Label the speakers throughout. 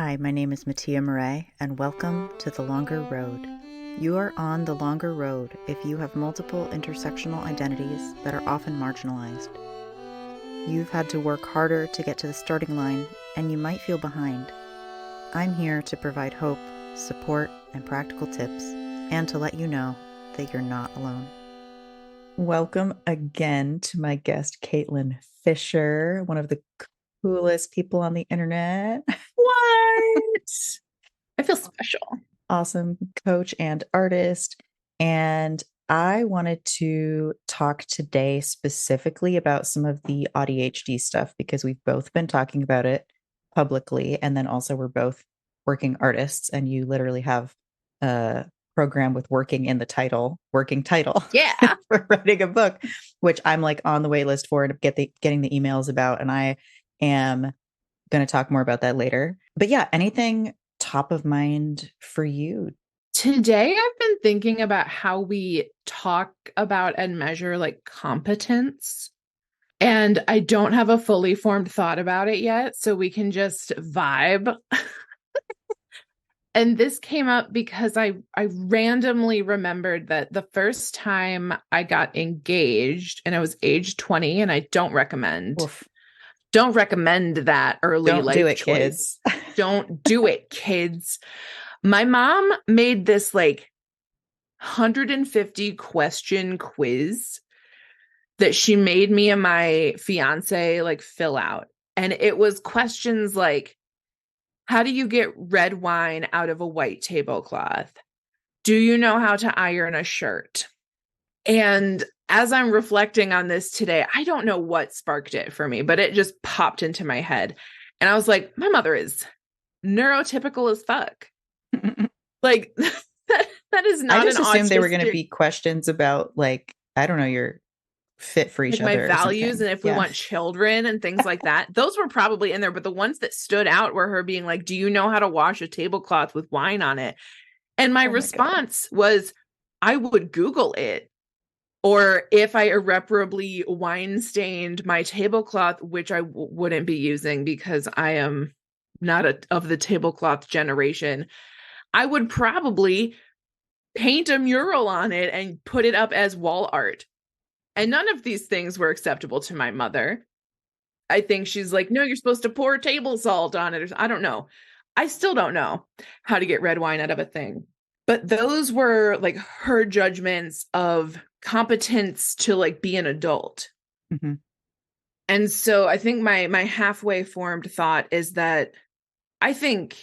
Speaker 1: Hi, my name is Mattia, and welcome to The Longer Road. You are on the longer road if you have multiple intersectional identities that are often marginalized. You've had to work harder to get to the starting line, and you might feel behind. I'm here to provide hope, support, and practical tips, and to let you know that you're not alone. Welcome again to my guest, Caitlin Fisher, one of the coolest people on the internet.
Speaker 2: What? I feel special.
Speaker 1: Awesome coach and artist. And I wanted to talk today specifically about some of the AuDHD stuff because we've both been talking about it publicly. And then also, we're both working artists, and you literally have a program with working in the title, working title
Speaker 2: Yeah.
Speaker 1: for writing a book, which I'm like on the wait list for and getting the emails about. And I am going to talk more about that later. But yeah, anything top of mind for you?
Speaker 2: Today, I've been thinking about how we talk about and measure like competence. And I don't have a fully formed thought about it yet, so we can just vibe. And this came up because I randomly remembered that the first time I got engaged, and I was age 20, and I don't recommend
Speaker 1: Oof.
Speaker 2: That early
Speaker 1: Don't do
Speaker 2: life
Speaker 1: it,
Speaker 2: choice.
Speaker 1: kids.
Speaker 2: Don't do it, kids. My mom made this like 150 question quiz that she made me and my fiance like fill out. And it was questions like, how do you get red wine out of a white tablecloth? Do you know how to iron a shirt? And as I'm reflecting on this today, I don't know what sparked it for me, but it just popped into my head. And I was like, my mother is neurotypical as fuck. Like that is
Speaker 1: I
Speaker 2: not an
Speaker 1: just assumed they were going to
Speaker 2: autistic,
Speaker 1: be questions about, like, I don't know, your fit for each
Speaker 2: like my
Speaker 1: other or
Speaker 2: values
Speaker 1: something.
Speaker 2: and if we
Speaker 1: Yeah.
Speaker 2: want children and things like that. Those were probably in there, but the ones that stood out were her being like, do you know how to wash a tablecloth with wine on it? And my
Speaker 1: Oh my God.
Speaker 2: response was, I would Google it. Or if I irreparably wine stained my tablecloth, which I wouldn't be using because I am not of the tablecloth generation, I would probably paint a mural on it and put it up as wall art. And none of these things were acceptable to my mother. I think she's like, no, you're supposed to pour table salt on it. Or, I don't know. I still don't know how to get red wine out of a thing. But those were like her judgments of competence to like be an adult.
Speaker 1: Mm-hmm.
Speaker 2: And so I think my halfway formed thought is that I think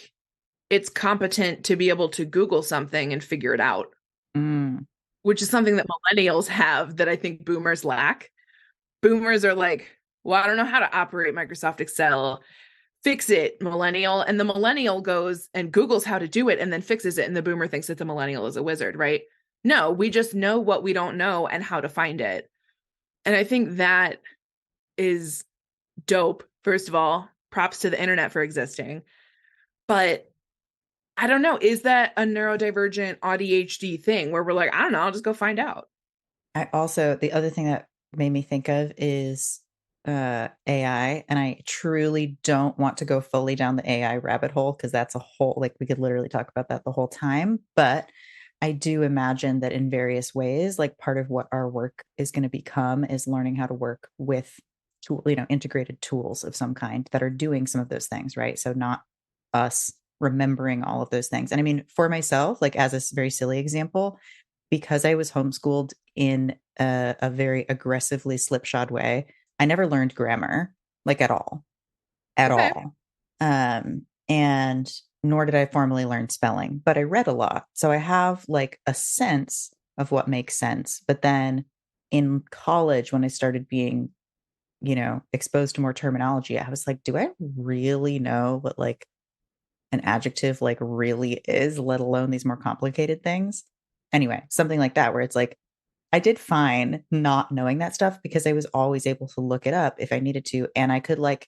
Speaker 2: it's competent to be able to Google something and figure it out,
Speaker 1: Mm.
Speaker 2: which is something that millennials have that I think boomers lack. Boomers are like, well, I don't know how to operate Microsoft Excel. Fix it, millennial. And the millennial goes and Googles how to do it and then fixes it. And the boomer thinks that the millennial is a wizard, right? No, we just know what we don't know and how to find it. And I think that is dope. First of all, props to the internet for existing. But I don't know, is that a neurodivergent AuDHD thing where we're like, I don't know, I'll just go find out?
Speaker 1: I also, the other thing that made me think of is AI. And I truly don't want to go fully down the AI rabbit hole because that's a whole, like, we could literally talk about that the whole time. But I do imagine that in various ways, like, part of what our work is going to become is learning how to work with integrated tools of some kind that are doing some of those things, right? So not us remembering all of those things. And I mean, for myself, like, as a very silly example, because I was homeschooled in a very aggressively slipshod way, I never learned grammar, like, at all, at
Speaker 2: Okay.
Speaker 1: all. And nor did I formally learn spelling, but I read a lot. So I have like a sense of what makes sense. But then in college, when I started being, exposed to more terminology, I was like, do I really know what like an adjective like really is, let alone these more complicated things? Anyway, something like that, where it's like, I did fine not knowing that stuff because I was always able to look it up if I needed to. And I could like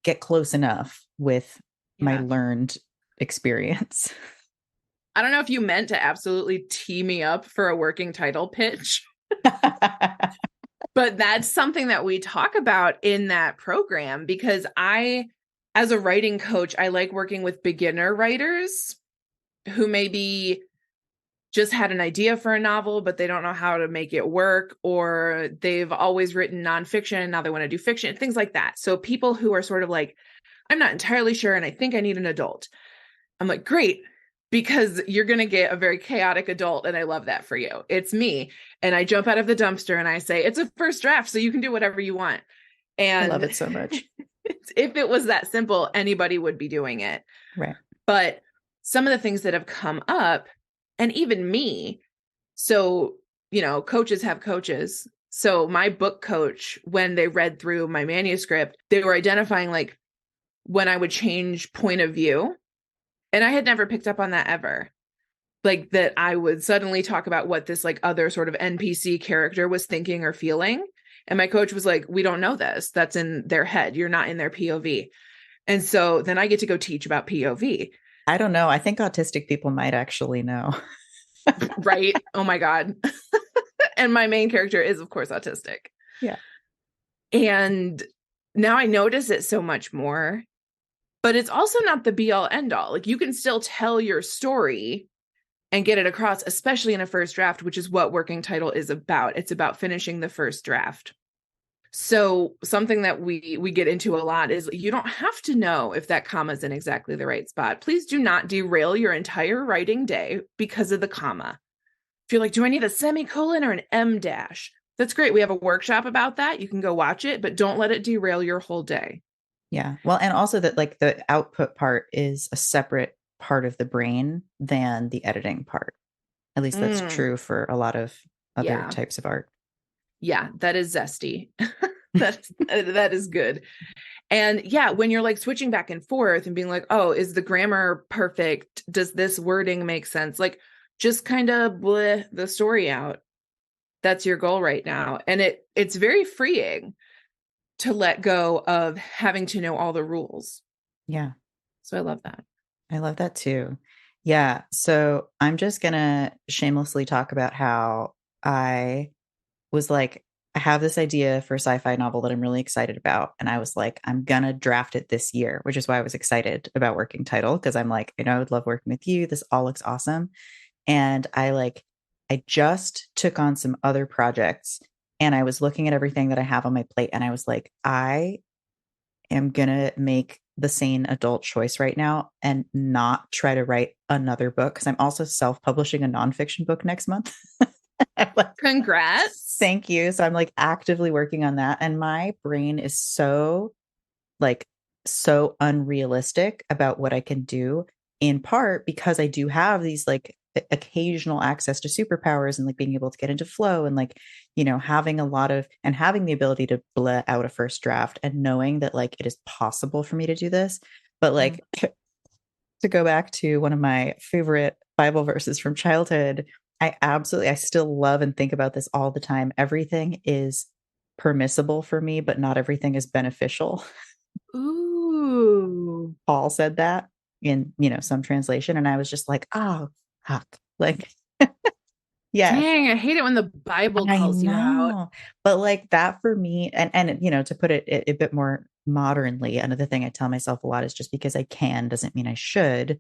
Speaker 1: get close enough with my
Speaker 2: Yeah.
Speaker 1: learned experience.
Speaker 2: I don't know if you meant to absolutely tee me up for a working title pitch, but that's something that we talk about in that program because I as a writing coach, I like working with beginner writers who maybe just had an idea for a novel, but they don't know how to make it work, or they've always written nonfiction and now they want to do fiction, things like that. So people who are sort of like, I'm not entirely sure and I think I need an adult. I'm like, great, because you're going to get a very chaotic adult. And I love that for you. It's me. And I jump out of the dumpster and I say, it's a first draft, so you can do whatever you want.
Speaker 1: I love
Speaker 2: And
Speaker 1: it so much.
Speaker 2: if it was that simple, anybody would be doing it.
Speaker 1: Right.
Speaker 2: But some of the things that have come up, and even me, so, coaches have coaches. So my book coach, when they read through my manuscript, they were identifying like when I would change point of view. And I had never picked up on that ever. Like that I would suddenly talk about what this like other sort of NPC character was thinking or feeling. And my coach was like, we don't know this. That's in their head. You're not in their POV. And so then I get to go teach about POV.
Speaker 1: I don't know. I think autistic people might actually know.
Speaker 2: Right? Oh my God. And my main character is, of course, autistic.
Speaker 1: Yeah.
Speaker 2: And now I notice it so much more, but it's also not the be all end all. Like you can still tell your story and get it across, especially in a first draft, which is what working title is about. It's about finishing the first draft. So something that we get into a lot is you don't have to know if that comma is in exactly the right spot. Please do not derail your entire writing day because of the comma. If you're like, do I need a semicolon or an M dash? That's great. We have a workshop about that. You can go watch it, but don't let it derail your whole day.
Speaker 1: Yeah. Well, and also that like the output part is a separate part of the brain than the editing part. At least that's true for a lot of other types of art.
Speaker 2: Yeah, that is zesty. that is good. And yeah, when you're like switching back and forth and being like, oh, is the grammar perfect? Does this wording make sense? Like just kind of bleh the story out. That's your goal right now. And it's very freeing to let go of having to know all the rules.
Speaker 1: Yeah.
Speaker 2: So I love that.
Speaker 1: I love that too. Yeah. So I'm just going to shamelessly talk about how I was like, I have this idea for a sci-fi novel that I'm really excited about. And I was like, I'm going to draft it this year, which is why I was excited about working title. Cause I'm like, I would love working with you. This all looks awesome. And I just took on some other projects and I was looking at everything that I have on my plate. And I was like, I am going to make the sane adult choice right now and not try to write another book. Cause I'm also self-publishing a nonfiction book next month. Like,
Speaker 2: congrats.
Speaker 1: thank you. So I'm like actively working on that. And my brain is like so unrealistic about what I can do, in part because I do have these like occasional access to superpowers and like being able to get into flow and like, having having the ability to bleh out a first draft and knowing that like it is possible for me to do this. But like to go back to one of my favorite Bible verses from childhood, I still love and think about this all the time. Everything is permissible for me, but not everything is beneficial.
Speaker 2: Ooh.
Speaker 1: Paul said that in, some translation. And I was just like, oh, fuck. Like, yes.
Speaker 2: Dang, I hate it when the Bible
Speaker 1: I
Speaker 2: calls you out.
Speaker 1: know. But like that for me, and to put it a bit more modernly, another thing I tell myself a lot is just because I can doesn't mean I should.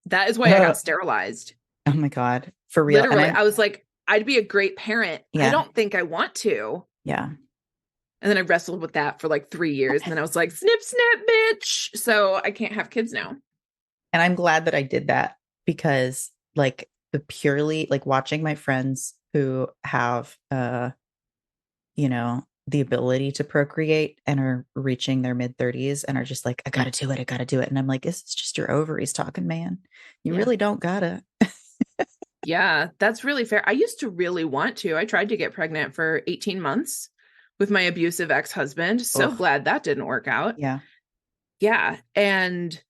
Speaker 2: That is why I got sterilized.
Speaker 1: Oh my God. For real.
Speaker 2: Literally, I was like, I'd be a great parent.
Speaker 1: Yeah.
Speaker 2: I don't think I want to.
Speaker 1: Yeah.
Speaker 2: And then I wrestled with that for like 3 years. And then I was like, snip, snip, bitch. So I can't have kids now.
Speaker 1: And I'm glad that I did that because like the purely like watching my friends who have, the ability to procreate and are reaching their mid 30s and are just like, I got to do it. I got to do it. And I'm like, this is just your ovaries talking, man. You really don't gotta.
Speaker 2: Yeah, that's really fair. I used to really want to. I tried to get pregnant for 18 months with my abusive ex-husband. So glad that didn't work out.
Speaker 1: Yeah.
Speaker 2: Yeah. And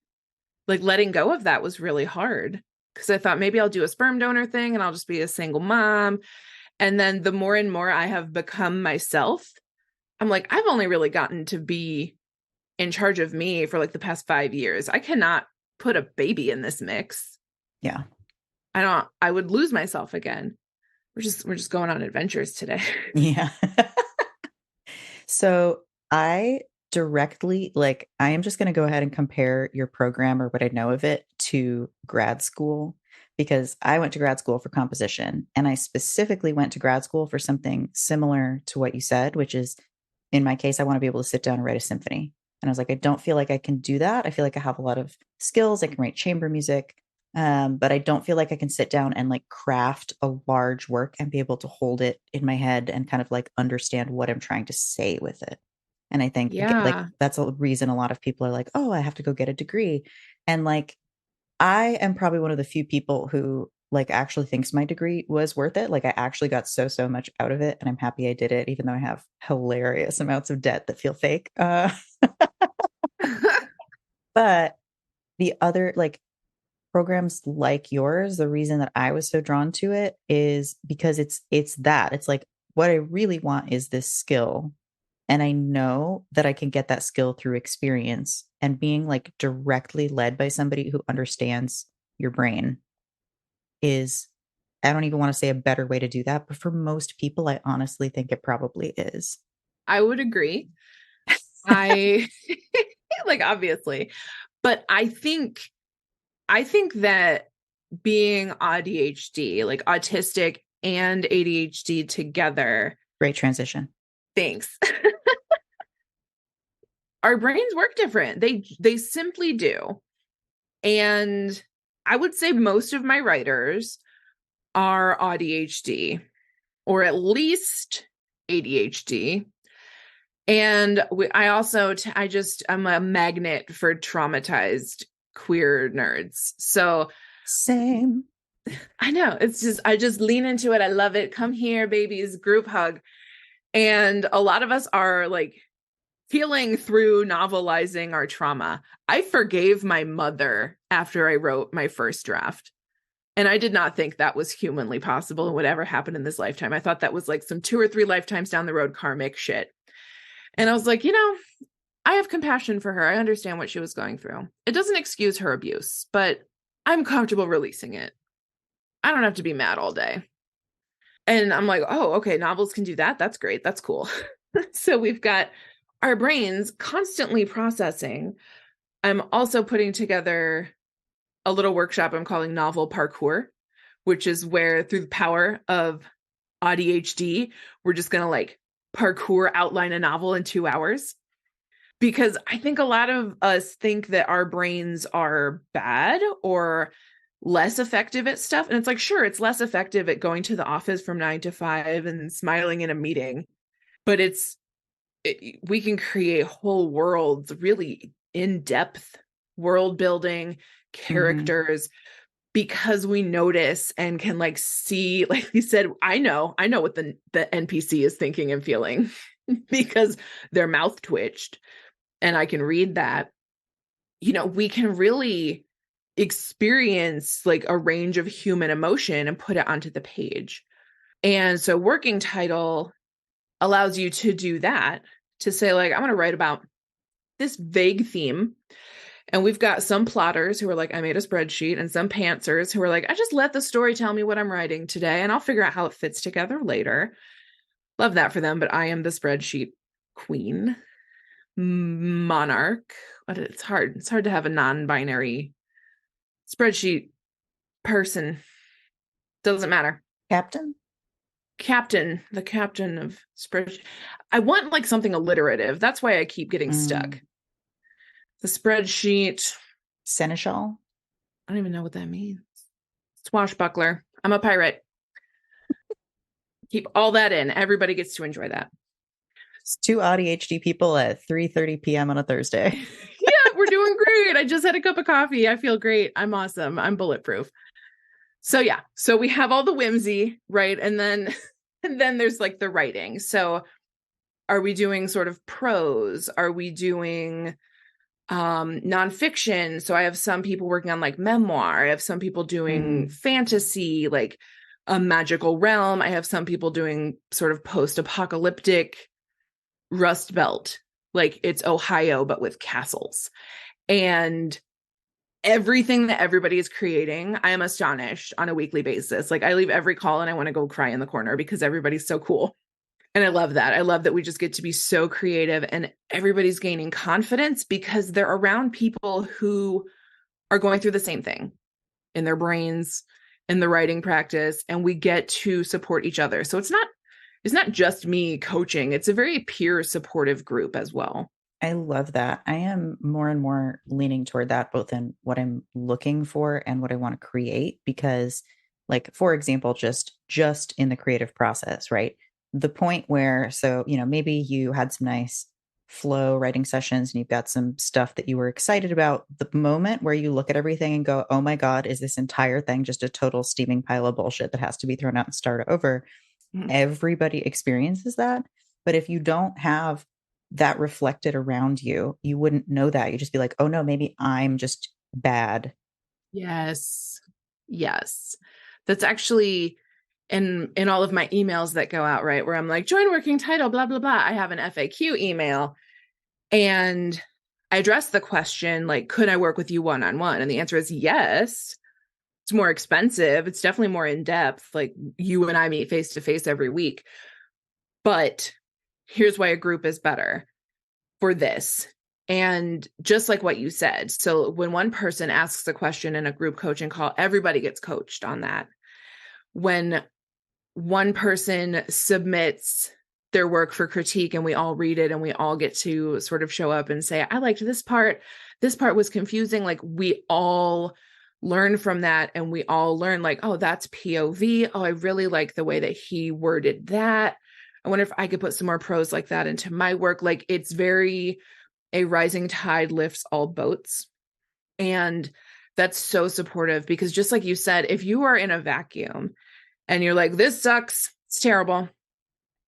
Speaker 2: like letting go of that was really hard because I thought maybe I'll do a sperm donor thing and I'll just be a single mom. And then the more and more I have become myself, I'm like, I've only really gotten to be in charge of me for like the past 5 years. I cannot put a baby in this mix.
Speaker 1: Yeah.
Speaker 2: I would lose myself again. We're just going on adventures today.
Speaker 1: Yeah. So I directly, like, I am just going to go ahead and compare your program or what I know of it to grad school because I went to grad school for composition and I specifically went to grad school for something similar to what you said, which is in my case, I want to be able to sit down and write a symphony. And I was like, I don't feel like I can do that. I feel like I have a lot of skills. I can write chamber music, but I don't feel like I can sit down and like craft a large work and be able to hold it in my head and kind of like understand what I'm trying to say with it. And I think like
Speaker 2: Yeah.
Speaker 1: that's a reason a lot of people are like, oh, I have to go get a degree. And like, I am probably one of the few people who like actually thinks my degree was worth it. Like I actually got so much out of it and I'm happy I did it, even though I have hilarious amounts of debt that feel fake. But the other like programs like yours, the reason that I was so drawn to it is because it's that. It's like what I really want is this skill. And I know that I can get that skill through experience and being like directly led by somebody who understands your brain is, I don't even want to say a better way to do that, but for most people, I honestly think it probably is.
Speaker 2: I would agree. I like obviously, but I think that being ADHD, like autistic and ADHD together,
Speaker 1: Great transition.
Speaker 2: thanks. Our brains work different. They simply do. And I would say most of my writers are AuDHD or at least ADHD. And I also, I'm a magnet for traumatized queer nerds. So
Speaker 1: Same.
Speaker 2: I know I just lean into it. I love it. Come here, babies, group hug. And a lot of us are like healing through novelizing our trauma. I forgave my mother after I wrote my first draft. And I did not think that was humanly possible and would ever happen in this lifetime. I thought that was like some 2 or 3 lifetimes down the road karmic shit. And I was like, I have compassion for her. I understand what she was going through. It doesn't excuse her abuse, but I'm comfortable releasing it. I don't have to be mad all day. And I'm like, oh, okay, novels can do that. That's great. That's cool. So we've got our brains constantly processing. I'm also putting together a little workshop I'm calling Novel Parkour, which is where through the power of ADHD, we're just going to like parkour outline a novel in 2 hours. Because I think a lot of us think that our brains are bad or less effective at stuff. And it's like, sure, it's less effective at going to the office from 9 to 5 and smiling in a meeting, but we can create whole worlds, really in-depth world building,
Speaker 1: Mm-hmm.
Speaker 2: characters, because we notice and can like see, like you said, I know what the NPC is thinking and feeling because their mouth twitched and I can read that. We can really experience like a range of human emotion and put it onto the page. And so working title allows you to do that, to say like, I'm going to write about this vague theme. And we've got some plotters who are like, I made a spreadsheet, and some pantsers who are like, I just let the story tell me what I'm writing today and I'll figure out how it fits together later. Love that for them. But I am the spreadsheet queen, monarch. But it's hard. It's hard to have a non-binary spreadsheet person. Doesn't matter.
Speaker 1: Captain?
Speaker 2: The captain of spreadsheet. I want like something alliterative. That's why I keep getting stuck. The spreadsheet.
Speaker 1: Seneschal?
Speaker 2: I don't even know what that means. Swashbuckler. I'm a pirate. Keep all that in. Everybody gets to enjoy that.
Speaker 1: It's two ADHD people at 3:30 p.m. on a Thursday.
Speaker 2: Yeah, we're doing great. I just had a cup of coffee. I feel great. I'm awesome. I'm bulletproof. So yeah, so we have all the whimsy, right? And then there's like the writing. So are we doing sort of prose? Are we doing nonfiction? So I have some people working on like memoir. I have some people doing fantasy, like a magical realm. I have some people doing sort of post-apocalyptic Rust Belt, like it's Ohio, but with castles. And everything that everybody is creating, I am astonished on a weekly basis. Like I leave every call and I want to go cry in the corner because everybody's so cool. And I love that. I love that we just get to be so creative and everybody's gaining confidence because they're around people who are going through the same thing in their brains, in the writing practice, and we get to support each other. So it's not just me coaching. It's a very peer supportive group as well.
Speaker 1: I love that. I am more and more leaning toward that, both in what I'm looking for and what I want to create. Because, like, for example, just in the creative process, right? The point where, so, maybe you had some nice flow writing sessions and you've got some stuff that you were excited about. The moment where you look at everything and go, oh my God, is this entire thing just a total steaming pile of bullshit that has to be thrown out and start over?
Speaker 2: Mhm.
Speaker 1: Everybody experiences that. But if you don't have that reflected around you, you wouldn't know that. You just be like, oh no, maybe I'm just bad.
Speaker 2: Yes. Yes. That's actually in all of my emails that go out, right? Where I'm like, join working title, blah, blah, blah. I have an FAQ email and I address the question, like, could I work with you one-on-one? And the answer is yes. It's more expensive. It's definitely more in depth. Like you and I meet face to face every week. But here's why a group is better for this. And just like what you said, so when one person asks a question in a group coaching call, everybody gets coached on that. When one person submits their work for critique and we all read it and we all get to sort of show up and say, I liked this part. This part was confusing. Like we all learn from that and we all learn like, oh, that's POV. Oh, I really like the way that he worded that. I wonder if I could put some more prose like that into my work. Like it's very a rising tide lifts all boats. And that's so supportive because just like you said, if you are in a vacuum and you're like, this sucks, it's terrible,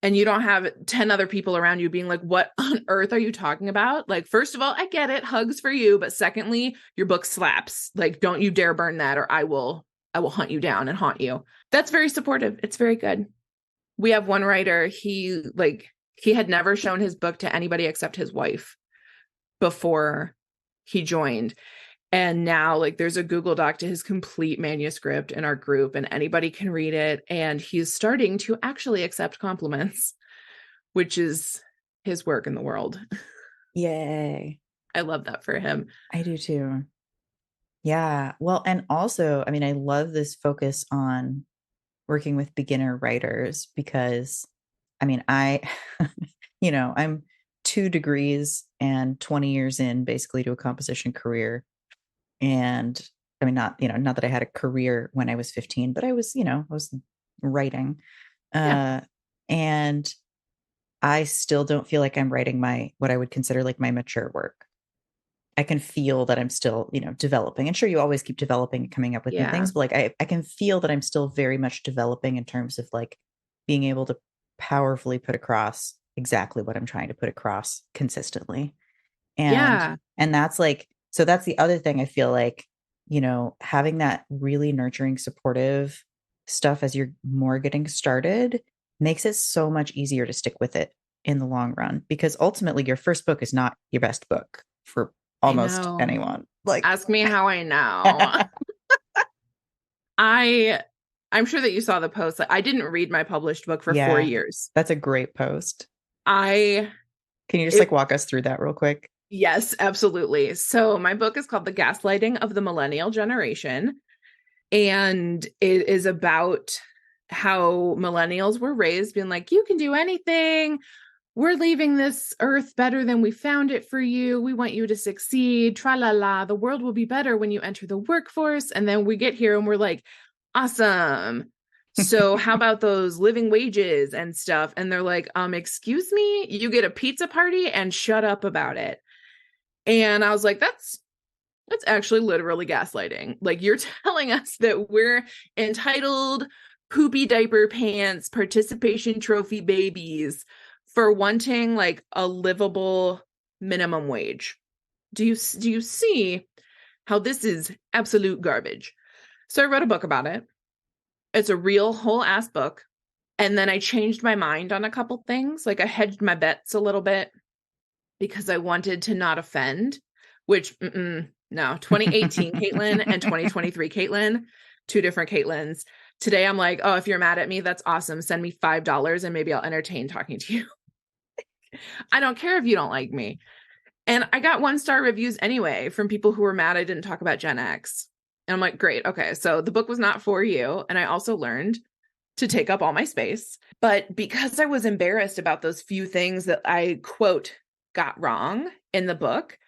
Speaker 2: and you don't have 10 other people around you being like, what on earth are you talking about? Like, first of all, I get it, hugs for you. But secondly, your book slaps. Like, don't you dare burn that or I will hunt you down and haunt you. That's very supportive. It's very good. We have one writer, he had never shown his book to anybody except his wife before he joined. And now like there's a Google Doc to his complete manuscript in our group and anybody can read it. And he's starting to actually accept compliments, which is his work in the world.
Speaker 1: Yay.
Speaker 2: I love that for him.
Speaker 1: I do too. Yeah. Well, and also, I mean, I love this focus on working with beginner writers because, I mean, I'm 2 degrees and 20 years in basically to a composition career. And I mean, not that I had a career when I was 15, but I was writing.
Speaker 2: Yeah.
Speaker 1: Uh, and I still don't feel like I'm writing what I would consider like my mature work. I can feel that I'm still, developing. And sure, you always keep developing and coming up with new
Speaker 2: Yeah.
Speaker 1: things, but like I can feel that I'm still very much developing in terms of like being able to powerfully put across exactly what I'm trying to put across consistently. And
Speaker 2: Yeah.
Speaker 1: and that's like, so that's the other thing I feel like, having that really nurturing, supportive stuff as you're more getting started makes it so much easier to stick with it in the long run because ultimately your first book is not your best book for
Speaker 2: I
Speaker 1: almost
Speaker 2: know.
Speaker 1: anyone. Like,
Speaker 2: Ask me how I know. I I'm sure that you saw the post. I didn't read my published book for 4
Speaker 1: yeah,
Speaker 2: years.
Speaker 1: that's a great post.
Speaker 2: I
Speaker 1: Can you just
Speaker 2: it
Speaker 1: like walk us through that real quick?
Speaker 2: Yes, absolutely. So my book is called The Gaslighting of the Millennial Generation, and it is about how millennials were raised being like, you can do anything. We're leaving this earth better than we found it for you. We want you to succeed. Tra la la. The world will be better when you enter the workforce. And then we get here and we're like, awesome. So how about those living wages and stuff? And they're like, excuse me, you get a pizza party and shut up about it. And I was like, that's actually literally gaslighting. Like you're telling us that we're entitled poopy diaper pants participation trophy babies for wanting like a livable minimum wage. Do you see how this is absolute garbage? So I wrote a book about it. It's a real whole ass book. And then I changed my mind on a couple things. Like I hedged my bets a little bit because I wanted to not offend, which no, 2018 Caitlin and 2023 Caitlin, two different Caitlins. Today I'm like, oh, if you're mad at me, that's awesome. Send me $5 and maybe I'll entertain talking to you. I don't care if you don't like me. And I got 1-star reviews anyway from people who were mad I didn't talk about Gen X. And I'm like, great. Okay. So the book was not for you. And I also learned to take up all my space. But because I was embarrassed about those few things that I, quote, got wrong in the book,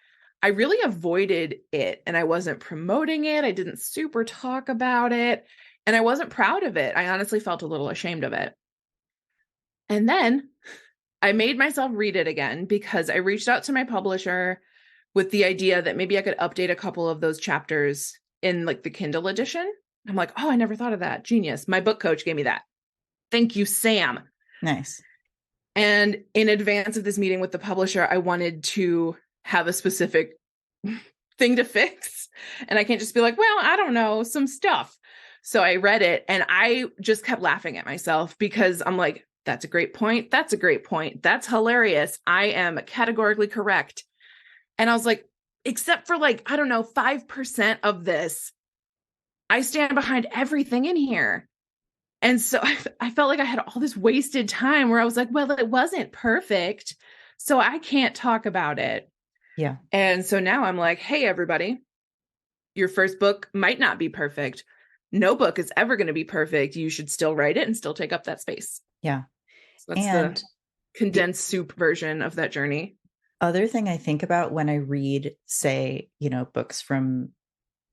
Speaker 2: I really avoided it. And I wasn't promoting it. I didn't super talk about it. And I wasn't proud of it. I honestly felt a little ashamed of it. And then I made myself read it again because I reached out to my publisher with the idea that maybe I could update a couple of those chapters in like the Kindle edition. I'm like, oh, I never thought of that. Genius. My book coach gave me that. Thank you, Sam.
Speaker 1: Nice.
Speaker 2: And in advance of this meeting with the publisher, I wanted to have a specific thing to fix. And I can't just be like, well, I don't know, some stuff. So I read it and I just kept laughing at myself because I'm like, that's a great point. That's a great point. That's hilarious. I am categorically correct. And I was like, except for like, I don't know, 5% of this, I stand behind everything in here. And so I felt like I had all this wasted time where I was like, well, it wasn't perfect, so I can't talk about it.
Speaker 1: Yeah.
Speaker 2: And so now I'm like, hey, everybody, your first book might not be perfect. No book is ever going to be perfect. You should still write it and still take up that space.
Speaker 1: Yeah.
Speaker 2: So that's
Speaker 1: And
Speaker 2: the condensed soup version of that journey.
Speaker 1: other thing I think about when I read, say, books from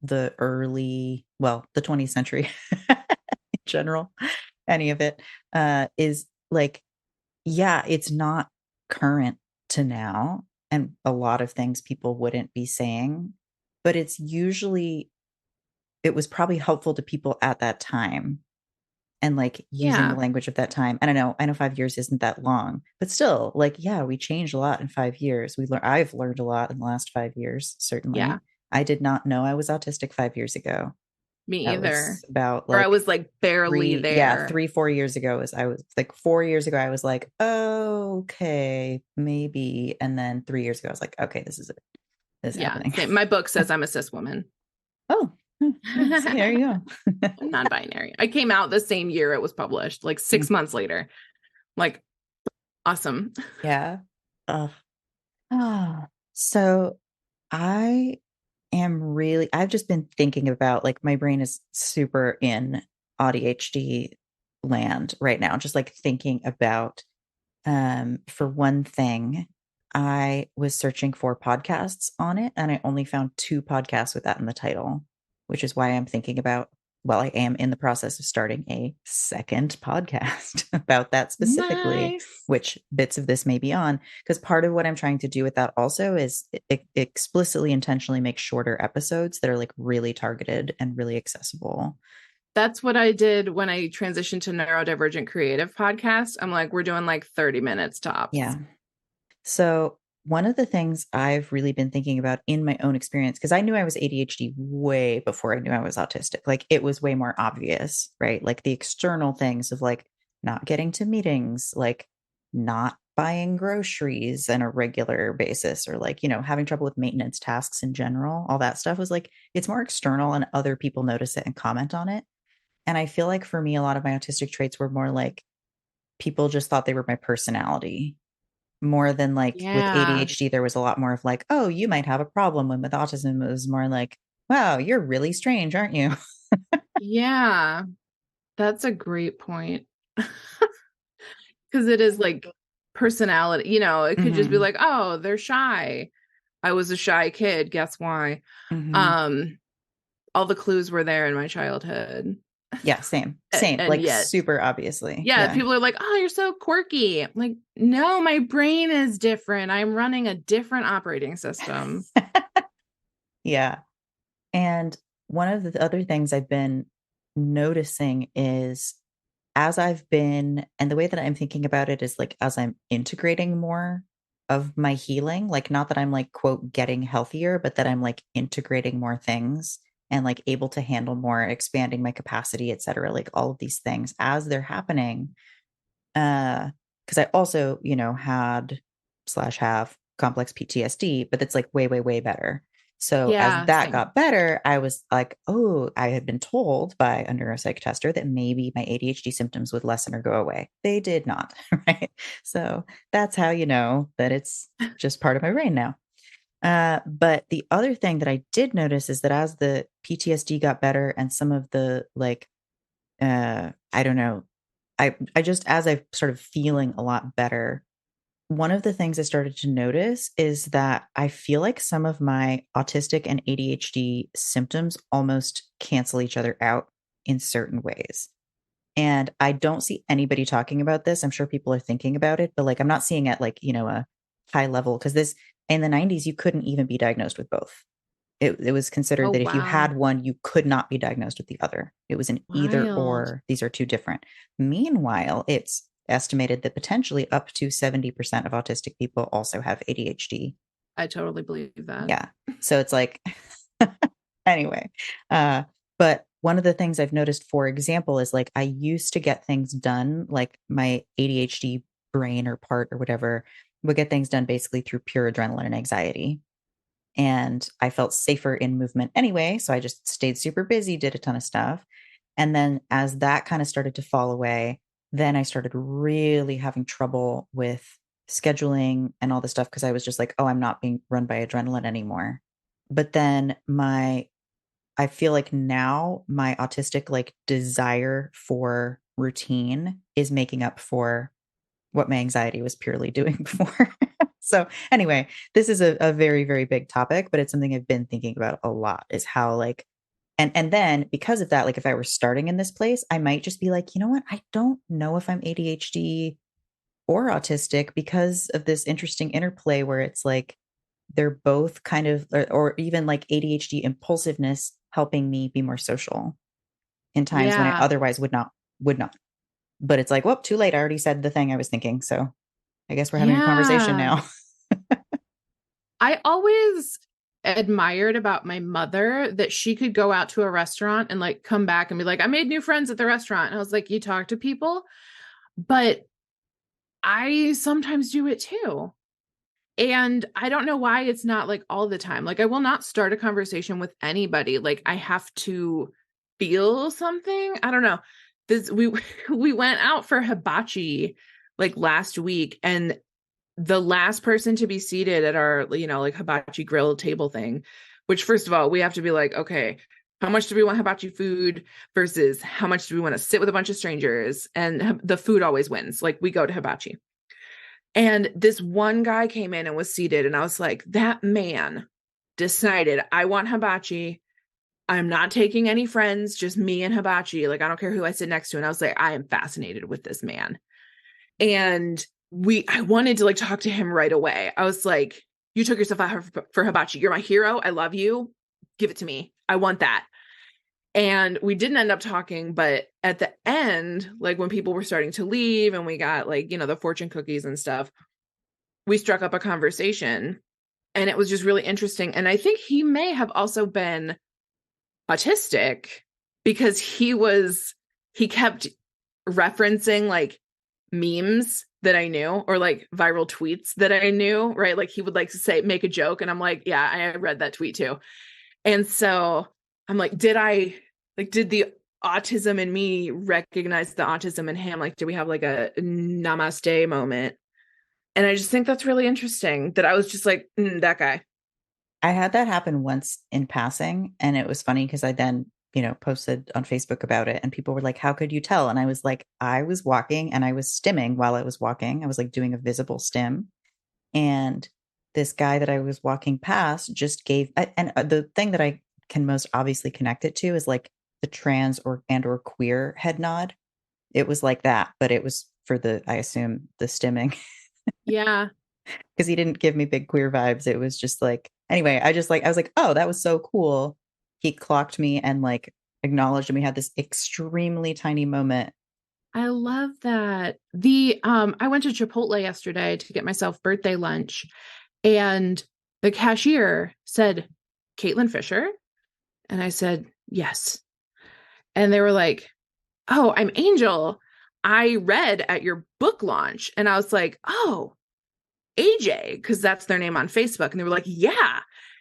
Speaker 1: the 20th century in general, any of it, is like, yeah, it's not current to now. And a lot of things people wouldn't be saying, but it was probably helpful to people at that time and like using the
Speaker 2: Yeah.
Speaker 1: language of that time. And I know 5 years isn't that long, but still, like, yeah, we changed a lot in 5 years. I've learned a lot in the last 5 years,
Speaker 2: Yeah.
Speaker 1: certainly. I did not know I was autistic 5 years ago.
Speaker 2: Me
Speaker 1: That
Speaker 2: either.
Speaker 1: was about
Speaker 2: Or I
Speaker 1: like
Speaker 2: was like barely there.
Speaker 1: 4 years ago. I was like 4 years ago, I was like, oh, okay, maybe. And then 3 years ago, I was like, okay, this is it. This is
Speaker 2: Yeah.
Speaker 1: happening.
Speaker 2: Same. My book says I'm a cis woman.
Speaker 1: Oh, see, there you go.
Speaker 2: I'm non-binary. I came out the same year it was published, like 6 months later. Like, awesome.
Speaker 1: Yeah. Uh, so I've just been thinking about, like, my brain is super in AuDHD land right now, just like thinking about, for one thing, I was searching for podcasts on it and I only found 2 podcasts with that in the title, which is why I'm thinking about, well, I am in the process of starting a second podcast about that specifically,
Speaker 2: Nice.
Speaker 1: which bits of this may be on, because part of what I'm trying to do with that also is explicitly intentionally make shorter episodes that are like really targeted and really accessible.
Speaker 2: That's what I did when I transitioned to Neurodivergent Creative Podcast. I'm like, we're doing like 30 minutes tops.
Speaker 1: Yeah. So one of the things I've really been thinking about in my own experience, because I knew I was ADHD way before I knew I was autistic, like it was way more obvious, right? Like the external things of like not getting to meetings, like not buying groceries on a regular basis, or like, having trouble with maintenance tasks in general, all that stuff was like, it's more external and other people notice it and comment on it. And I feel like for me, a lot of my autistic traits were more like people just thought they were my personality more than like with
Speaker 2: Yeah.
Speaker 1: ADHD. There was a lot more of like, oh, you might have a problem. When with autism, it was more like, wow, you're really strange, aren't you?
Speaker 2: Yeah. That's a great point. Because it is like personality, it could just be
Speaker 1: Mm-hmm.
Speaker 2: like, oh, they're shy. I was a shy kid. Guess why?
Speaker 1: Mm-hmm.
Speaker 2: Um, all the clues were there in my childhood.
Speaker 1: Yeah, same,
Speaker 2: And
Speaker 1: like
Speaker 2: yet,
Speaker 1: super obviously.
Speaker 2: yeah,
Speaker 1: Yeah.
Speaker 2: people are like, oh, you're so quirky. I'm like, no, my brain is different. I'm running a different operating system.
Speaker 1: Yeah. And one of the other things I've been noticing is, and the way that I'm thinking about it is like as I'm integrating more of my healing, like not that I'm like, quote, getting healthier, but that I'm like integrating more things and like able to handle more, expanding my capacity, et cetera, like all of these things as they're happening. Because I also, had / have complex PTSD, but it's like way, way, way better. So as
Speaker 2: Yeah,
Speaker 1: that
Speaker 2: same.
Speaker 1: got better, I was like, oh, I had been told by a neuropsych tester that maybe my ADHD symptoms would lessen or go away. They did not, right? So that's how you know that it's just part of my brain now. But the other thing that I did notice is that as the PTSD got better and some of the like, I don't know, I just as I started feeling a lot better, one of the things I started to notice is that I feel like some of my autistic and ADHD symptoms almost cancel each other out in certain ways. And I don't see anybody talking about this. I'm sure people are thinking about it, but like I'm not seeing it like, a high level because this in the 90s you couldn't even be diagnosed with both. It was considered
Speaker 2: Oh,
Speaker 1: that if you
Speaker 2: wow.
Speaker 1: had one, you could not be diagnosed with the other. It was an either
Speaker 2: Wild.
Speaker 1: or. These are two different. Meanwhile, it's estimated that potentially up to 70% of autistic people also have ADHD.
Speaker 2: I totally believe that.
Speaker 1: Yeah. So it's like, anyway. But one of the things I've noticed, for example, is like I used to get things done, like my ADHD brain or part or whatever would get things done basically through pure adrenaline and anxiety. And I felt safer in movement anyway. So I just stayed super busy, did a ton of stuff. And then as that kind of started to fall away, then I started really having trouble with scheduling and all this stuff because I was just like, oh, I'm not being run by adrenaline anymore. But then I feel like now my autistic like desire for routine is making up for what my anxiety was purely doing before. So anyway, this is a very, very big topic, but it's something I've been thinking about a lot is how like and then because of that, like if I were starting in this place, I might just be like, you know what? I don't know if I'm ADHD or autistic because of this interesting interplay where it's like they're both kind of or even like ADHD impulsiveness helping me be more social in times when I
Speaker 2: Yeah.
Speaker 1: otherwise would not. But it's like, well, too late. I already said the thing I was thinking. So I guess we're having a conversation
Speaker 2: Yeah.
Speaker 1: now.
Speaker 2: I always admired about my mother that she could go out to a restaurant and like come back and be like, I made new friends at the restaurant. And I was like, you talk to people, but I sometimes do it too. And I don't know why it's not like all the time. Like, I will not start a conversation with anybody. Like, I have to feel something. I don't know. This we went out for hibachi like last week, and the last person to be seated at our, like hibachi grill table thing, which first of all, we have to be like, okay, how much do we want hibachi food versus how much do we want to sit with a bunch of strangers? And the food always wins. Like, we go to hibachi. And this one guy came in and was seated, and I was like, that man decided, I want hibachi. I'm not taking any friends, just me and hibachi. Like, I don't care who I sit next to. And I was like, I am fascinated with this man. And I wanted to like talk to him right away. I was like, you took yourself out for hibachi. You're my hero. I love you. Give it to me. I want that. And we didn't end up talking, but at the end, like when people were starting to leave and we got like, the fortune cookies and stuff, we struck up a conversation, and it was just really interesting. And I think he may have also been autistic because he kept referencing like memes that I knew or like viral tweets that I knew, right? Like he would like to say, make a joke. And I'm like, yeah, I read that tweet too. And so I'm like, did the autism in me recognize the autism in him? Like, do we have like a namaste moment? And I just think that's really interesting that I was just like, that guy.
Speaker 1: I had that happen once in passing, and it was funny because I then, posted on Facebook about it, and people were like, "How could you tell?" And I was like, "I was walking and I was stimming while I was walking. I was like doing a visible stim, and this guy that I was walking past just gave." And the thing that I can most obviously connect it to is like the trans or queer head nod. It was like that, but it was for I assume, the stimming.
Speaker 2: Yeah.
Speaker 1: Because he didn't give me big queer vibes. It was just like, anyway, I was like, oh, that was so cool. He clocked me and like acknowledged, and we had this extremely tiny moment.
Speaker 2: I love that. I went to Chipotle yesterday to get myself birthday lunch, and the cashier said, Caitlin Fisher? And I said, yes. And they were like, oh, I'm Angel. I read at your book launch. And I was like, oh, AJ, because that's their name on Facebook. And they were like, yeah.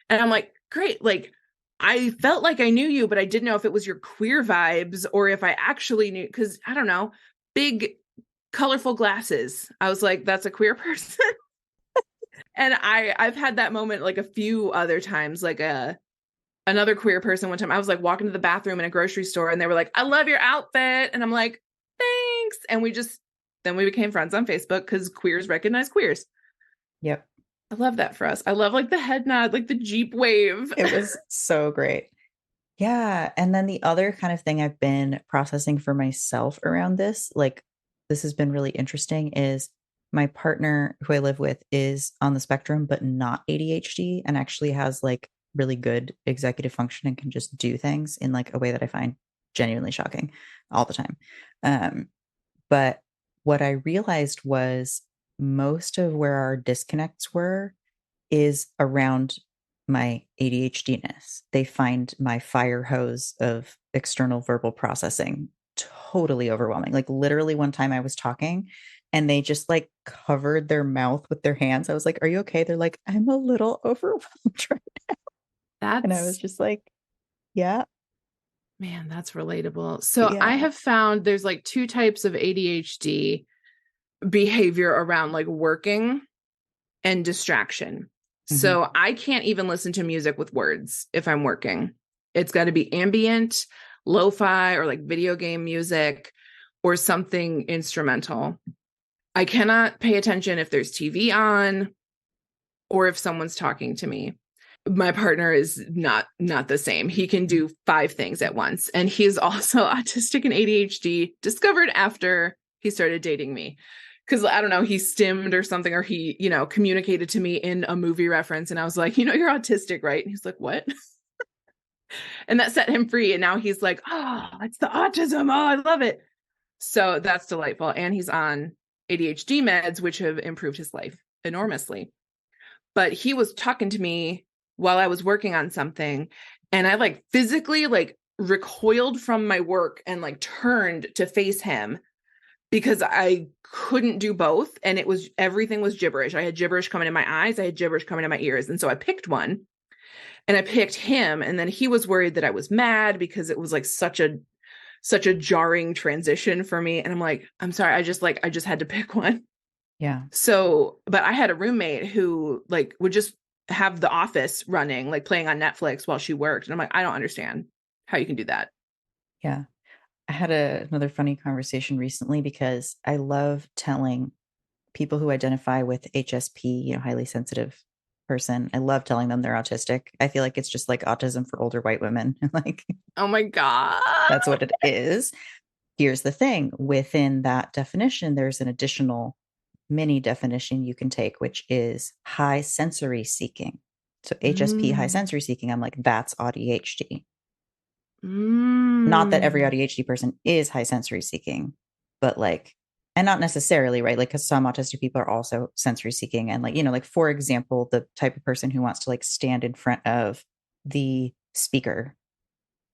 Speaker 2: And I'm like, great. Like, I felt like I knew you, but I didn't know if it was your queer vibes or if I actually knew, because I don't know, big, colorful glasses. I was like, that's a queer person. And I've had that moment like a few other times, like another queer person one time. I was like walking to the bathroom in a grocery store and they were like, I love your outfit. And I'm like, thanks. And then we became friends on Facebook because queers recognize queers.
Speaker 1: Yep.
Speaker 2: I love that for us. I love like the head nod, like the Jeep wave.
Speaker 1: It was so great. Yeah. And then the other kind of thing I've been processing for myself around this, like this has been really interesting, is my partner who I live with is on the spectrum, but not ADHD, and actually has like really good executive function and can just do things in like a way that I find genuinely shocking all the time. Um, but what I realized was most of where our disconnects were is around my ADHD-ness. They find my fire hose of external verbal processing totally overwhelming. Like literally one time I was talking and they just like covered their mouth with their hands. I was like, "Are you okay?" They're like, "I'm a little overwhelmed." And I was
Speaker 2: That's,
Speaker 1: just like, "Yeah,
Speaker 2: man, that's relatable. So I
Speaker 1: yeah."
Speaker 2: have found there's like two types of ADHD behavior around like working and distraction.
Speaker 1: Mhm.
Speaker 2: So I can't even listen to music with words if I'm working. It's got to be ambient, lo-fi, or like video game music or something instrumental. I cannot pay attention if there's TV on or if someone's talking to me. My partner is not the same. He can do five things at once, and he's also autistic and ADHD, discovered after he started dating me. Because I don't know, he stimmed or something, or he, communicated to me in a movie reference, and I was like, you're autistic, right? And he's like, what? And that set him free, and now he's like, oh, it's the autism. Oh, I love it. So that's delightful. And he's on ADHD meds, which have improved his life enormously. But he was talking to me while I was working on something, and I like physically like recoiled from my work and like turned to face him because I couldn't do both, and everything was gibberish. I had gibberish coming in my eyes, I had gibberish coming in my ears, and so I picked one, and I picked him, and then he was worried that I was mad because it was like such a jarring transition for me, and I'm like, I'm sorry, I just had to pick one.
Speaker 1: Yeah.
Speaker 2: So, but I had a roommate who like would just have The Office running, like playing on Netflix while she worked. And I'm like, I don't understand how you can do that.
Speaker 1: Yeah. I had another funny conversation recently because I love telling people who identify with HSP, highly sensitive person. I love telling them they're autistic. I feel like it's just like autism for older white women. Like
Speaker 2: Oh my God.
Speaker 1: that's what it is. Here's the thing, within that definition, there's an additional mini definition you can take, which is high sensory seeking. So HSP, high
Speaker 2: Mm,
Speaker 1: sensory seeking, I'm like, that's AuDHD. Not that every
Speaker 2: mm,
Speaker 1: AuDHD person is high sensory seeking, but like, and not necessarily, right? Like, because some autistic people are also sensory seeking. And like, like, for example, the type of person who wants to like stand in front of the speaker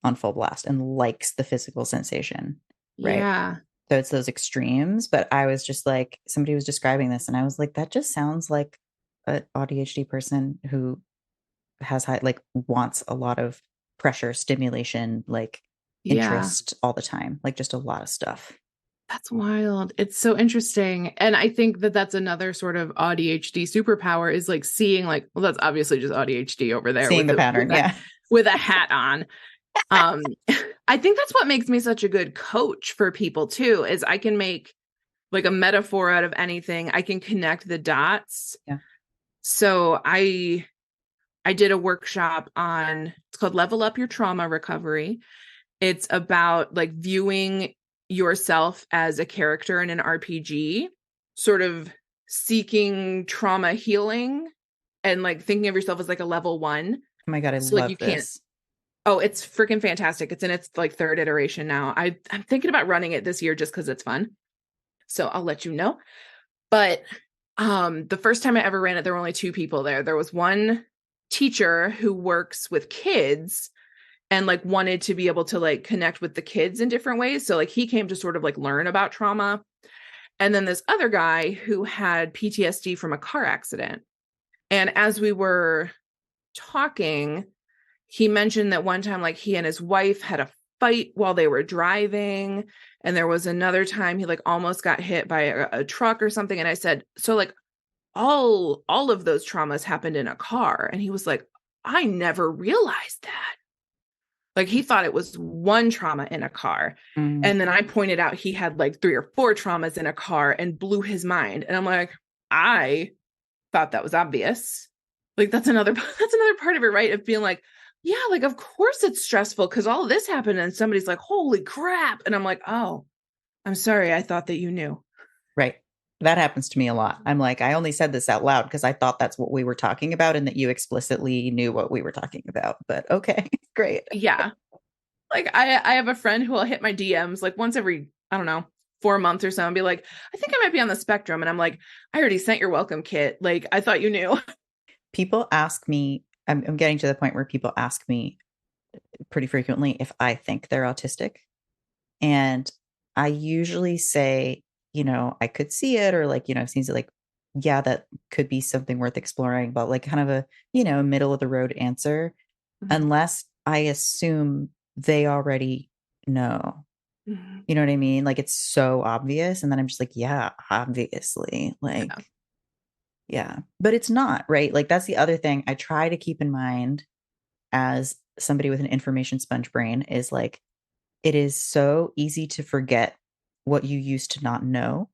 Speaker 1: on full blast and likes the physical sensation, right?
Speaker 2: yeah.
Speaker 1: So it's those extremes. But I was just like, somebody was describing this, and I was like, that just sounds like an AuDHD person who has high, like, wants a lot of pressure, stimulation, like
Speaker 2: Yeah.
Speaker 1: interest all the time, like just a lot of stuff.
Speaker 2: That's wild. It's so interesting. And I think that that's another sort of ADHD superpower is like seeing like, well, that's obviously just ADHD over there
Speaker 1: Seeing
Speaker 2: with
Speaker 1: the
Speaker 2: the
Speaker 1: pattern. Yeah.
Speaker 2: with a hat on. Um, I think that's what makes me such a good coach for people too, is I can make like a metaphor out of anything. I can connect the dots.
Speaker 1: Yeah.
Speaker 2: So I did a workshop on, it's called Level Up Your Trauma Recovery. It's about like viewing yourself as a character in an RPG, sort of seeking trauma healing and like thinking of yourself as like a level one.
Speaker 1: Oh my God. I
Speaker 2: So like you
Speaker 1: love
Speaker 2: can't,
Speaker 1: this.
Speaker 2: oh, it's freaking fantastic. It's in its like third iteration now. I'm thinking about running it this year just because it's fun. So I'll let you know. But the first time I ever ran it, there were only two people there. There was one teacher who works with kids and like wanted to be able to like connect with the kids in different ways. So like he came to sort of like learn about trauma. And then this other guy who had PTSD from a car accident. And as we were talking, he mentioned that one time, like, he and his wife had a fight while they were driving. And there was another time he like almost got hit by a truck or something. And I said, so like all of those traumas happened in a car. And he was like, I never realized that. Like he thought it was one trauma in a car.
Speaker 1: Mm.
Speaker 2: And then I pointed out he had like 3 or 4 traumas in a car and blew his mind. And I'm like, I thought that was obvious. Like that's another part of it, right? Of being like, yeah, like of course it's stressful because all of this happened and somebody's like, holy crap. And I'm like, oh, I'm sorry. I thought that you knew.
Speaker 1: Right. That happens to me a lot. I'm like, I only said this out loud because I thought that's what we were talking about and that you explicitly knew what we were talking about. But okay, great.
Speaker 2: Yeah. Like I have a friend who will hit my DMs like once every, I don't know, 4 months or so and be like, I think I might be on the spectrum. And I'm like, I already sent your welcome kit. Like I thought you knew.
Speaker 1: People ask me, I'm getting to the point where people ask me pretty frequently if I think they're autistic. And I usually say, I could see it, or like, it seems like, yeah, that could be something worth exploring, but like kind of a, middle of the road answer,
Speaker 2: Mhm.
Speaker 1: unless I assume they already know.
Speaker 2: Mhm.
Speaker 1: You know what I mean? Like it's so obvious. And then I'm just like, yeah, obviously.
Speaker 2: Yeah.
Speaker 1: Like, yeah, but it's not, right? Like that's the other thing I try to keep in mind as somebody with an information sponge brain is like, it is so easy to forget what you used to not know.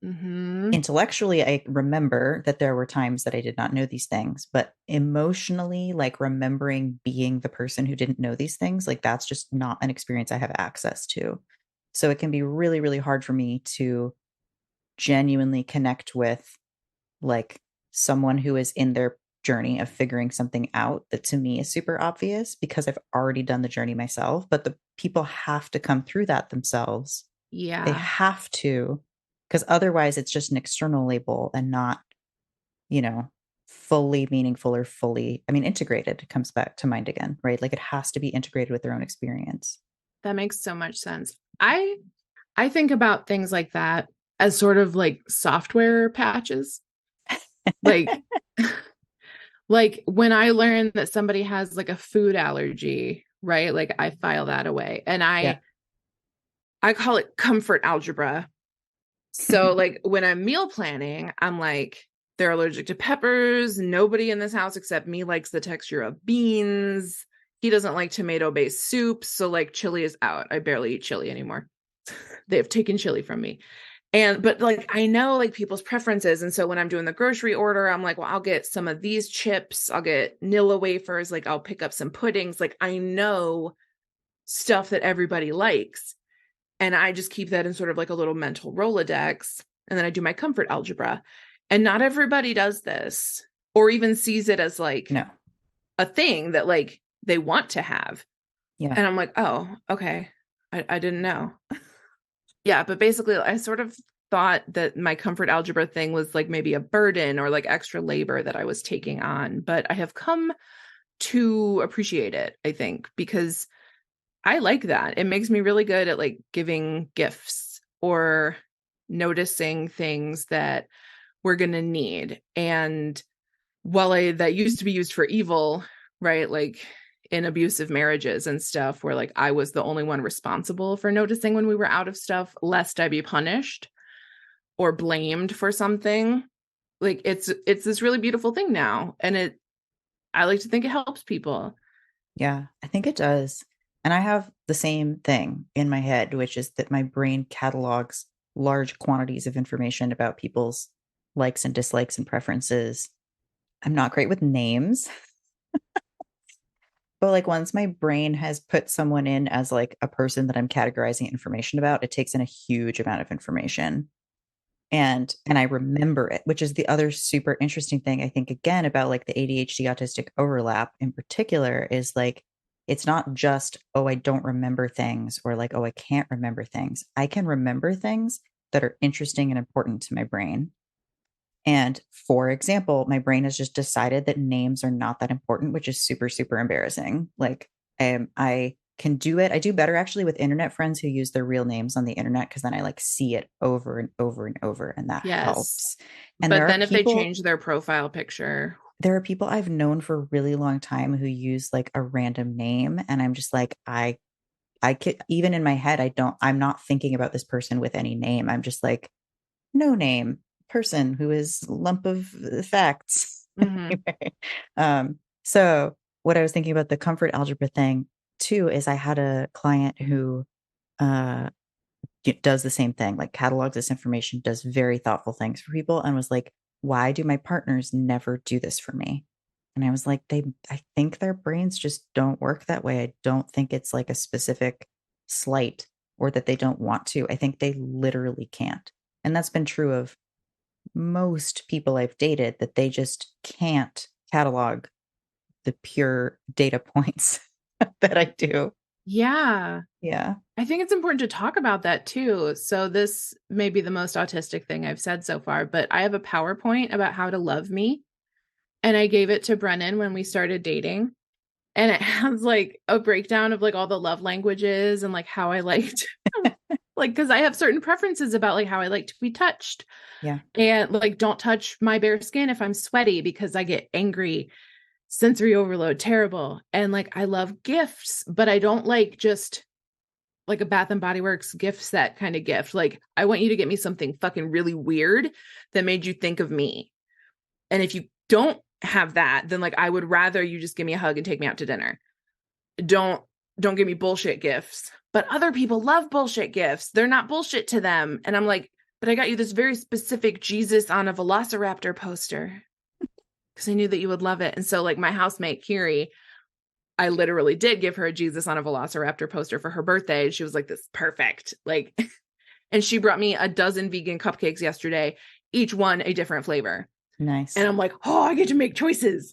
Speaker 2: Mm-hmm.
Speaker 1: Intellectually, I remember that there were times that I did not know these things, but emotionally, like remembering being the person who didn't know these things, like that's just not an experience I have access to. So it can be really, really hard for me to genuinely connect with like someone who is in their journey of figuring something out that to me is super obvious because I've already done the journey myself. But the people have to come through that themselves. They
Speaker 2: Yeah.
Speaker 1: have to, because otherwise it's just an external label and not, you know, fully meaningful or fully, I mean, integrated comes back to mind again, right? Like it has to be integrated with their own experience.
Speaker 2: That makes so much sense. I think about things like that as sort of like software patches. Like like when I learn that somebody has like a food allergy, right? Like I file that away and
Speaker 1: Yeah.
Speaker 2: I call it comfort algebra. So like when I'm meal planning, I'm like they're allergic to peppers. Nobody in this house except me likes the texture of beans. He doesn't like tomato-based soups, so like chili is out. I barely eat chili anymore. They have taken chili from me. But like I know like people's preferences. And so when I'm doing the grocery order, I'm like, well, I'll get some of these chips, I'll get Nilla wafers, like I'll pick up some puddings. Like I know stuff that everybody likes. And I just keep that in sort of like a little mental Rolodex. And then I do my comfort algebra. And not everybody does this or even sees it as like
Speaker 1: No.
Speaker 2: a thing that like they want to have.
Speaker 1: Yeah.
Speaker 2: And I'm like, oh, okay. I didn't know. Yeah, but basically I sort of thought that my comfort algebra thing was like maybe a burden or like extra labor that I was taking on, but I have come to appreciate it, I think, because I like that. It makes me really good at like giving gifts or noticing things that we're going to need. And while that used to be used for evil, right? Like in abusive marriages and stuff, where like I was the only one responsible for noticing when we were out of stuff, lest I be punished or blamed for something. Like it's this really beautiful thing now. And I like to think it helps people.
Speaker 1: Yeah, I think it does. And I have the same thing in my head, which is that my brain catalogs large quantities of information about people's likes and dislikes and preferences. I'm not great with names, but like once my brain has put someone in as like a person that I'm categorizing information about, it takes in a huge amount of information. And I remember it, which is the other super interesting thing I think again about like the ADHD autistic overlap in particular is like it's not just, oh, I don't remember things or like, oh, I can't remember things. I can remember things that are interesting and important to my brain. And for example, my brain has just decided that names are not that important, which is super, super embarrassing. Like I can do it. I do better actually with internet friends who use their real names on the internet because then I like see it over and over and over, and that
Speaker 2: Yes.
Speaker 1: helps. And
Speaker 2: But
Speaker 1: there are
Speaker 2: then if they
Speaker 1: people,
Speaker 2: change their profile picture,
Speaker 1: there are people I've known for a really long time who use like a random name, and I'm just like, I could, even in my head, I'm not thinking about this person with any name. I'm just like, no name person who is lump of facts.
Speaker 2: Hmm.
Speaker 1: Anyway, so what I was thinking about the comfort algebra thing too is I had a client who uh does the same thing, like catalogs this information, does very thoughtful things for people, and was like, why do my partners never do this for me? And I was like, I think their brains just don't work that way. I don't think it's like a specific slight or that they don't want to. I think they literally can't. And that's been true of most people I've dated, that they just can't catalog the pure data points that I do.
Speaker 2: Yeah.
Speaker 1: Yeah.
Speaker 2: I think it's important to talk about that too. So this may be the most autistic thing I've said so far, but I have a PowerPoint about how to love me. And I gave it to Brennan when we started dating. And it has like a breakdown of like all the love languages and like how I liked like because I have certain preferences about like how I like to be touched.
Speaker 1: Yeah.
Speaker 2: And like don't touch my bare skin if I'm sweaty because I get angry, sensory overload, terrible. And like I love gifts, but I don't like just like a Bath and Body Works gift set kind of gift. Like I want you to get me something fucking really weird that made you think of me. And if you don't have that, then like I would rather you just give me a hug and take me out to dinner. Don't don't give me bullshit gifts. But other people love bullshit gifts. They're not bullshit to them. And I'm like, but I got you this very specific Jesus on a Velociraptor poster because I knew that you would love it. And so like my housemate Kiri, I literally did give her a Jesus on a Velociraptor poster for her birthday. She was like, this is perfect. Like, and she brought me a dozen vegan cupcakes yesterday, each one a different flavor.
Speaker 1: Nice.
Speaker 2: And I'm like, oh, I get to make choices.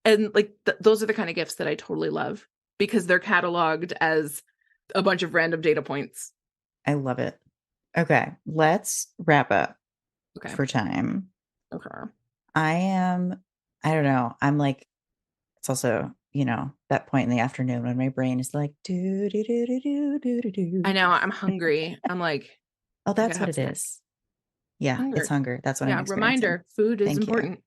Speaker 2: And like, those are the kind of gifts that I totally love because they're cataloged as a bunch of random data points.
Speaker 1: I love it. Okay. Let's wrap up
Speaker 2: Okay.
Speaker 1: for time.
Speaker 2: Okay.
Speaker 1: I don't know. I'm like, it's also, that point in the afternoon when my brain is like, do, do, do, do, do, do, do,
Speaker 2: I
Speaker 1: do.
Speaker 2: know I'm hungry. I'm like,
Speaker 1: Oh,
Speaker 2: I
Speaker 1: that's
Speaker 2: gotta
Speaker 1: what
Speaker 2: have
Speaker 1: it
Speaker 2: snack.
Speaker 1: is. Yeah, it's
Speaker 2: Hunger.
Speaker 1: hunger. That's what I'm
Speaker 2: Yeah.
Speaker 1: experiencing.
Speaker 2: Reminder, food is
Speaker 1: Thank you.
Speaker 2: important.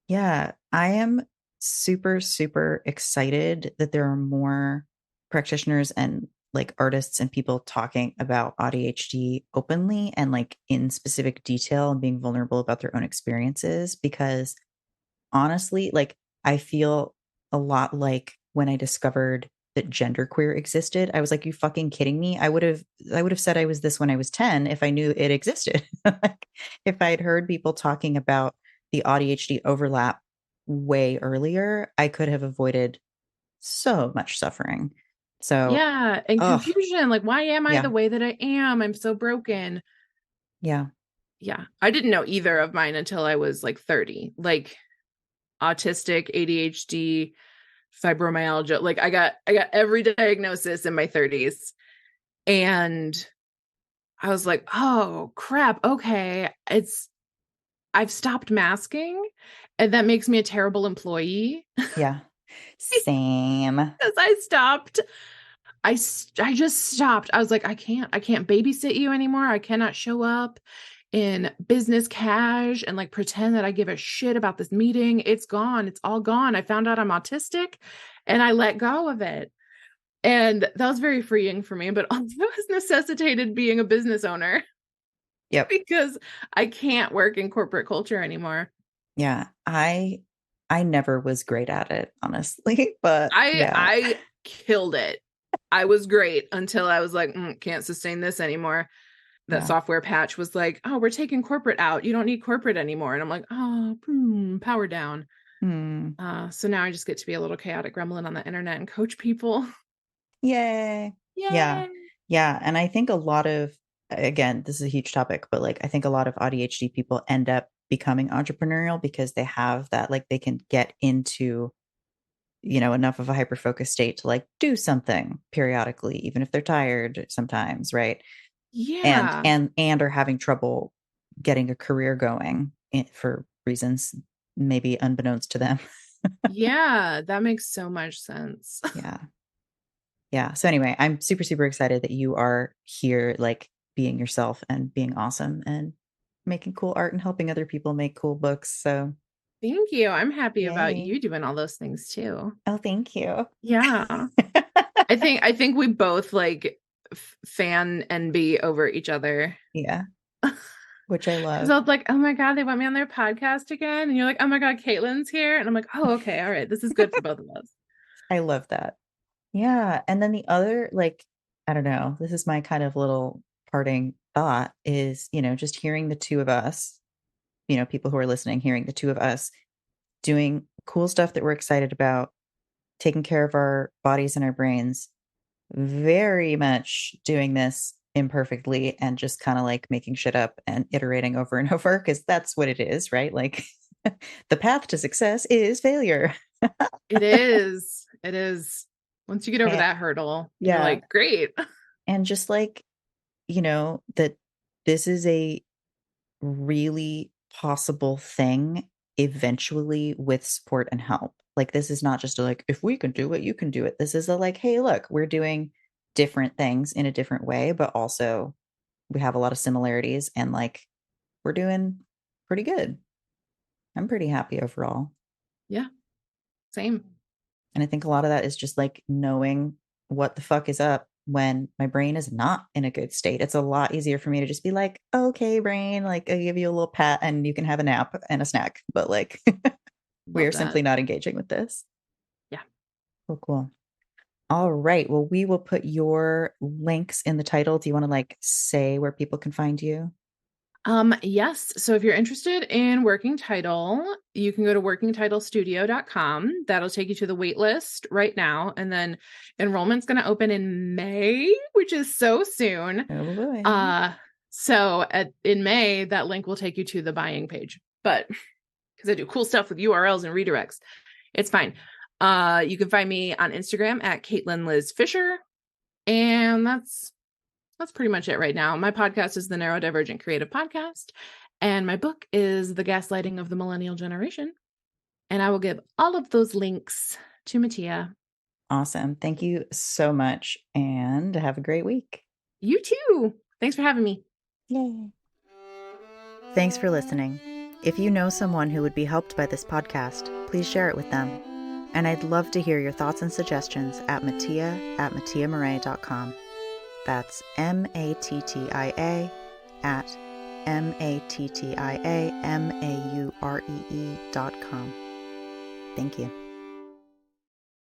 Speaker 1: Yeah, I am super, super excited that there are more practitioners and like artists and people talking about ADHD openly and like in specific detail and being vulnerable about their own experiences. Because honestly, like I feel a lot like when I discovered that genderqueer existed. I was like, you fucking kidding me? I would have said I was this when I was 10 if I knew it existed. Like, if I'd heard people talking about the ADHD overlap way earlier, I could have avoided so much suffering. So,
Speaker 2: Yeah. And
Speaker 1: oh,
Speaker 2: confusion. Like, why am I the
Speaker 1: yeah,
Speaker 2: way that I am? I'm so broken.
Speaker 1: yeah,
Speaker 2: Yeah. I didn't know either of mine until I was like 30. Like autistic, ADHD, fibromyalgia. Like I got every diagnosis in my 30s. And I was like, "Oh, crap. Okay. I've stopped masking and that makes me a terrible employee
Speaker 1: yeah. Same.
Speaker 2: because I stopped. I just stopped. I was like, I can't babysit you anymore. I cannot show up in business cash and like pretend that I give a shit about this meeting. It's gone. It's all gone. I found out I'm autistic and I let go of it. And that was very freeing for me, but also has necessitated being a business owner
Speaker 1: Yep.
Speaker 2: because I can't work in corporate culture anymore.
Speaker 1: Yeah. I never was great at it, honestly, but
Speaker 2: I
Speaker 1: yeah.
Speaker 2: I killed it. I was great until I was like, can't sustain this anymore. That
Speaker 1: Yeah.
Speaker 2: software patch was like, oh, we're taking corporate out. You don't need corporate anymore. And I'm like, oh, power down.
Speaker 1: Hmm.
Speaker 2: So now I just get to be a little chaotic gremlin on the internet and coach people.
Speaker 1: Yay. Yeah.
Speaker 2: Yay.
Speaker 1: Yeah. And I think a lot of, again, this is a huge topic, but like I think a lot of ADHD people end up becoming entrepreneurial because they have that, like they can get into, enough of a hyper focused state to like do something periodically, even if they're tired sometimes, right? And
Speaker 2: Yeah.
Speaker 1: and are having trouble getting a career going for reasons maybe unbeknownst to them.
Speaker 2: Yeah. That makes so much sense.
Speaker 1: Yeah. Yeah. So anyway, I'm super, super excited that you are here, like being yourself and being awesome and making cool art and helping other people make cool books. So
Speaker 2: Thank you. I'm happy about
Speaker 1: Yay.
Speaker 2: you doing all those things too.
Speaker 1: Oh, thank you.
Speaker 2: Yeah. I think we both like fan envy over each other.
Speaker 1: Yeah, which I
Speaker 2: Because
Speaker 1: love.
Speaker 2: I was like, oh my God, they want me on their podcast again. And you're like, oh my God, Caitlin's here. And I'm like, oh, okay. All right. This is good for both of us.
Speaker 1: I love that. Yeah. And then the other, like, I don't know, this is my kind of little parting thought is, just hearing the two of us, people who are listening, hearing the two of us doing cool stuff that we're excited about, taking care of our bodies and our brains, very much doing this imperfectly and just kind of like making shit up and iterating over and over because that's what it is, right? Like the path to success is failure.
Speaker 2: It is. It is. Once you get over
Speaker 1: And,
Speaker 2: that hurdle, you're
Speaker 1: yeah.
Speaker 2: like, great.
Speaker 1: And just like, that this is a really possible thing eventually with support and help. Like this is not just a, like, if we can do it, you can do it. This is a like, hey, look, we're doing different things in a different way, but also we have a lot of similarities and like we're doing pretty good. I'm pretty happy overall.
Speaker 2: Yeah. Same.
Speaker 1: And I think a lot of that is just like knowing what the fuck is up when my brain is not in a good state. It's a lot easier for me to just be like, okay, brain, like I give you a little pat and you can have a nap and a snack. But like we are
Speaker 2: Love that.
Speaker 1: simply not engaging with this.
Speaker 2: Yeah.
Speaker 1: Cool, cool. All right. Well, we will put your links in the title. Do you want to like say where people can find you?
Speaker 2: Yes. So if you're interested in Working Title, you can go to workingtitlestudio.com. That'll take you to the wait list right now. And then enrollment's going to open in May, which is so soon.
Speaker 1: Oh boy.
Speaker 2: In May, that link will take you to the buying page. But because I do cool stuff with URLs and redirects, it's fine. You can find me on Instagram at Caitlin Liz Fisher. And that's pretty much it right now. My podcast is the Neurodivergent Creative Podcast, and my book is The Gaslighting of the Millennial Generation. And I will give all of those links to Mattia.
Speaker 1: Awesome. Thank you so much and have a great week.
Speaker 2: You too. Thanks for having me.
Speaker 1: Yay. Thanks for listening. If you know someone who would be helped by this podcast, please share it with them. And I'd love to hear your thoughts and suggestions at mattia@mattiamurray.com. That's MATTIA at MATTIAMAUREE.com. Thank you.